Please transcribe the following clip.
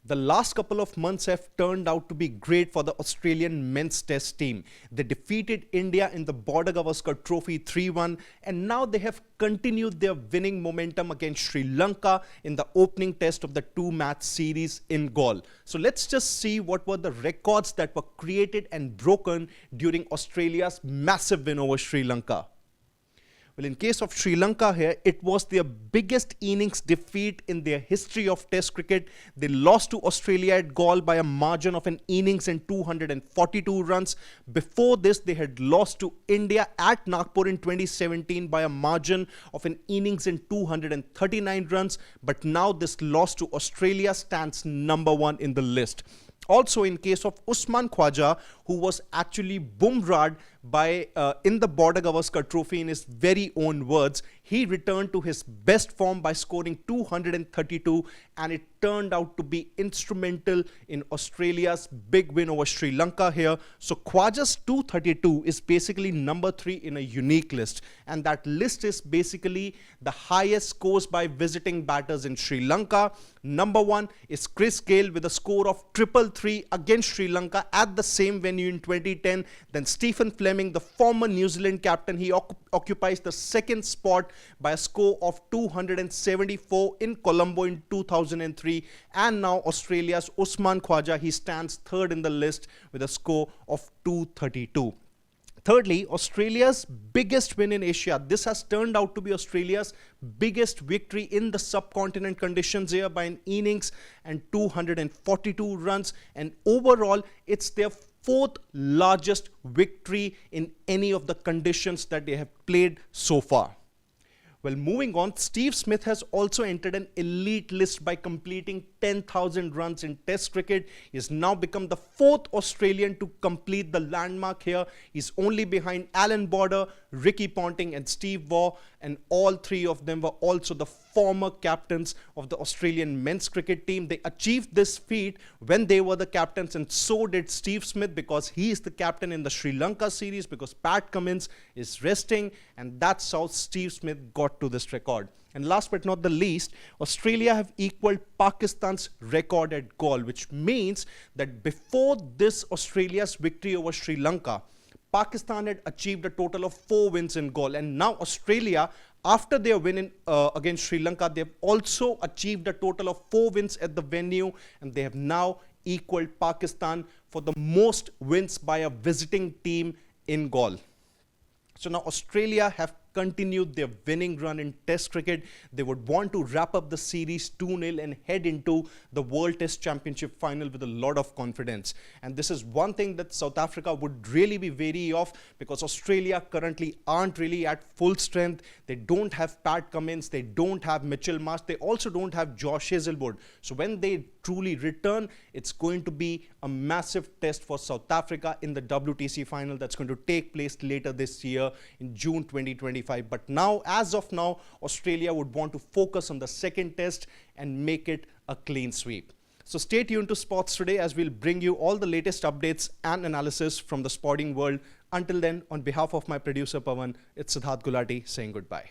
The last couple of months have turned out to be great for the Australian men's test team. They defeated India in the Border Gavaskar Trophy 3-1 and now they have continued their winning momentum against Sri Lanka in the opening test of the two-match series in Galle. So let's just see what were the records that were created and broken during Australia's massive win over Sri Lanka. Well, in case of Sri Lanka here, it was their biggest innings defeat in their history of Test cricket. They lost to Australia at Galle by a margin of an innings and 242 runs. Before this, they had lost to India at Nagpur in 2017 by a margin of an innings and 239 runs. But now this loss to Australia stands number one in the list. Also, in case of Usman Khawaja, who was actually bumrahed by in the Border Gavaskar Trophy in his very own words, he returned to his best form by scoring 232, and it turned out to be instrumental in Australia's big win over Sri Lanka here. So Khwaja's 232 is basically number 3 in a unique list, and that list is basically the highest scores by visiting batters in Sri Lanka. Number 1 is Chris Gayle with a score of 333 against Sri Lanka at the same venue in 2010. Then Stephen Fleming, the former New Zealand captain, he occupies the second spot by a score of 274 in Colombo in 2003. And now Australia's Usman Khawaja, he stands third in the list with a score of 232. Thirdly, Australia's biggest win in Asia. This has turned out to be Australia's biggest victory in the subcontinent conditions here by an innings and 242 runs. And overall, it's their fourth largest victory in any of the conditions that they have played so far. Well, moving on, Steve Smith has also entered an elite list by completing 10,000 runs in Test cricket. He has now become the 4th Australian to complete the landmark here. He's only behind Alan Border, Ricky Ponting and Steve Waugh, and all three of them were also the former captains of the Australian men's cricket team. They achieved this feat when they were the captains, and so did Steve Smith, because he is the captain in the Sri Lanka series because Pat Cummins is resting, and that's how Steve Smith got to this record. And last but not the least, Australia have equaled Pakistan's record at Galle, which means that before this Australia's victory over Sri Lanka, Pakistan had achieved a total of 4 wins in Galle, and now Australia, after their win against Sri Lanka, they have also achieved a total of 4 wins at the venue, and they have now equaled Pakistan for the most wins by a visiting team in Galle. So now Australia have continued their winning run in Test cricket. They would want to wrap up the series 2-0 and head into the World Test Championship final with a lot of confidence. And this is one thing that South Africa would really be wary of, because Australia currently aren't really at full strength. They don't have Pat Cummins, they don't have Mitchell Marsh, they also don't have Josh Hazlewood. So when they truly return, it's going to be a massive test for South Africa in the WTC final that's going to take place later this year in June 2025. But now, as of now, Australia would want to focus on the second test and make it a clean sweep. So stay tuned to Sports Today as we'll bring you all the latest updates and analysis from the sporting world. Until then, on behalf of my producer Pawan, it's Siddharth Gulati saying goodbye.